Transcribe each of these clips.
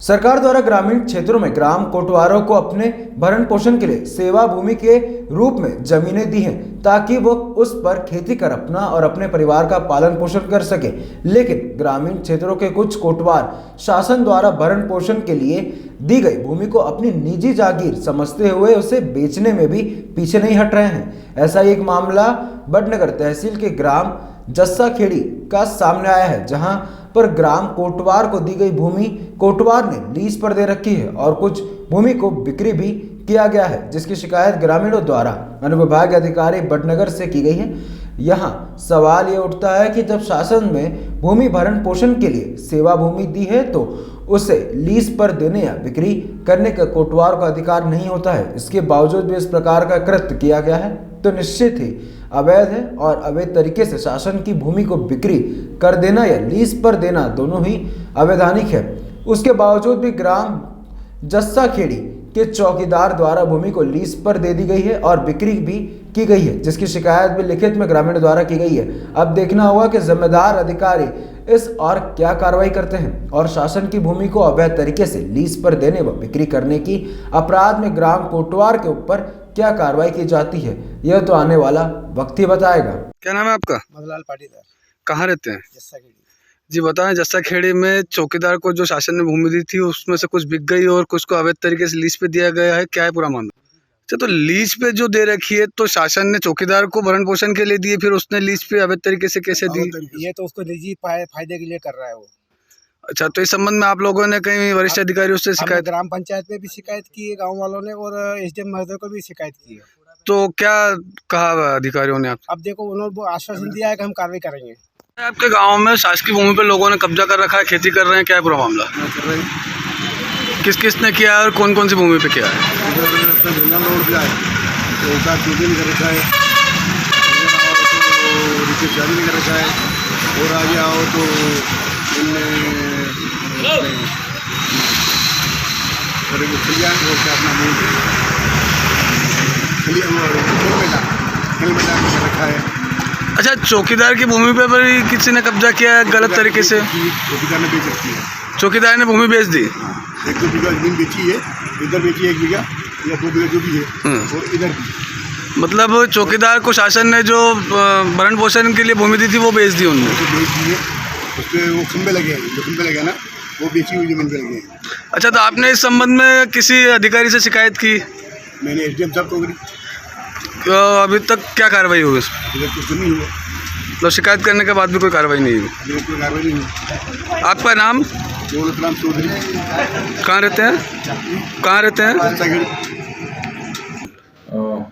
सरकार द्वारा ग्रामीण क्षेत्रों में ग्राम कोटवारों को अपने भरण पोषण के लिए सेवा भूमि के रूप में जमीनें दी हैं ताकि वो उस पर खेती कर अपना और अपने परिवार का पालन पोषण कर सके। लेकिन ग्रामीण क्षेत्रों के कुछ कोटवार शासन द्वारा भरण पोषण के लिए दी गई भूमि को अपनी निजी जागीर समझते हुए उसे बेचने में भी पीछे नहीं हट रहे हैं। ऐसा ही एक मामला बड़नगर तहसील के ग्राम जस्सा खेड़ी का सामने आया है, जहां पर ग्राम कोटवार को दी गई भूमि कोटवार ने लीज पर दे रखी है और कुछ भूमि को बिक्री भी किया गया है, जिसकी शिकायत ग्रामीणों द्वारा अनुविभाग अधिकारी बड़नगर से की गई है। यहाँ सवाल ये उठता है कि जब शासन में भूमि भरण पोषण के लिए सेवा भूमि दी है तो उसे लीज पर देने या बिक्री करने का कोटवार का अधिकार नहीं होता है। इसके बावजूद भी इस प्रकार का कृत्य किया गया है तो निश्चित ही अवैध है और अवैध तरीके से शासन की भूमि को बिक्री कर देना या लीज पर देना दोनों ही अवैधानिक है। उसके बावजूद भी ग्राम जस्सा खेड़ी के चौकीदार द्वारा भूमि को लीज पर दे दी गई है और बिक्री भी की गई है, जिसकी शिकायत भी लिखित में ग्रामीण द्वारा की गई है। अब देखना होगा कि जिम्मेदार अधिकारी इस और क्या कार्रवाई करते हैं और शासन की भूमि को अवैध तरीके से लीज पर देने व बिक्री करने की अपराध में ग्राम कोटवार के ऊपर क्या कार्रवाई की जाती है, यह तो आने वाला वक्त ही बताएगा। क्या नाम है आपका? मधुलाल पाटीदार। कहाँ रहते हैं? जस्सा खेड़ी। जी बताएं, जस्सा खेड़ी में चौकीदार को जो शासन ने भूमि दी थी उसमें से कुछ बिक गई और कुछ को अवैध तरीके से लीज पे दिया गया है, क्या है पूरा मामला? अच्छा, तो लीज पे जो दे रखी है तो शासन ने चौकीदार को भरण पोषण के लिए दी, फिर उसने लीज पे अवैध तरीके से कैसे दी? ये तो उसको निजी फायदे के लिए कर रहा है वो। अच्छा, तो इस संबंध में आप लोगों ने कहीं वरिष्ठ अधिकारियों से शिकायत? ग्राम पंचायत में भी शिकायत की है गाँव वालों ने और एसडीएम महोदय को भी शिकायत की है। तो क्या कहा अधिकारियों ने? आप अब देखो, उन्होंने आश्वासन दिया है कि हम कार्रवाई करेंगे। आपके गाँव में शासकीय भूमि पे लोगों ने कब्जा कर रखा है, खेती कर रहे हैं, क्या है पूरा मामला? किस किस ने किया है और कौन कौन सी भूमि पे किया है? और आगे आओ तो खेल मैदान में रखा है। अच्छा, चौकीदार की भूमि पे भी किसी ने कब्जा किया है गलत तरीके से? चौकीदार ने बेच रखी है। चौकीदार ने भूमि बेच दी? एक 2 बीघा जमीन बेची है, इधर बेची है 1 बीघा या 2 बीघा जो भी है, और इधर भी। मतलब चौकीदार को शासन ने जो भरण पोषण के लिए भूमि दी थी वो बेच दी उन्होंने? बेच दी है, उस पर वो खंबे लगे हैं, जो खंबे लगे हैं ना वो बेची हुई जमीन पे लगे हैं। अच्छा, तो आपने इस संबंध में किसी अधिकारी से शिकायत की? मैंने एसडीएम साहब को करी, तो अभी तक क्या कार्रवाई हुई? इधर कुछ नहीं हुआ। तो शिकायत करने के बाद भी कोई कार्रवाई नहीं हुई? इधर कोई कार्रवाई नहीं हुई। आपका नाम? दौलतराम चौधरी। कहाँ रहते हैं? कहाँ रहते हैं?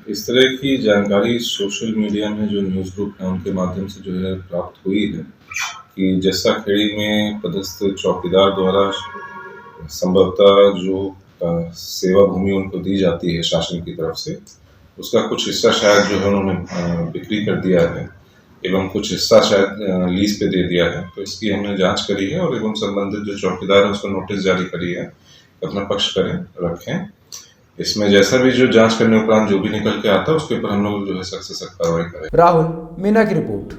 इस तरह की जानकारी सोशल मीडिया में जो न्यूज़ ग्रुप है उनके माध्यम से जो है प्राप्त हुई है कि जस्सा खेड़ी में पदस्थ चौकीदार द्वारा संभवतः जो सेवा भूमि उनको दी जाती है शासन की तरफ से, उसका कुछ हिस्सा शायद जो है उन्होंने बिक्री कर दिया है एवं कुछ हिस्सा शायद लीज पे दे दिया है। तो इसकी हमने जांच करी है और एवं संबंधित जो चौकीदार है उसको नोटिस जारी करी है, अपना पक्ष करें रखें। इसमें जैसा भी जो जांच करने उपरांत जो भी निकल के आता है उसके ऊपर हम लोग जो है सख्त से सख्त कार्रवाई करें। राहुल मीना की रिपोर्ट।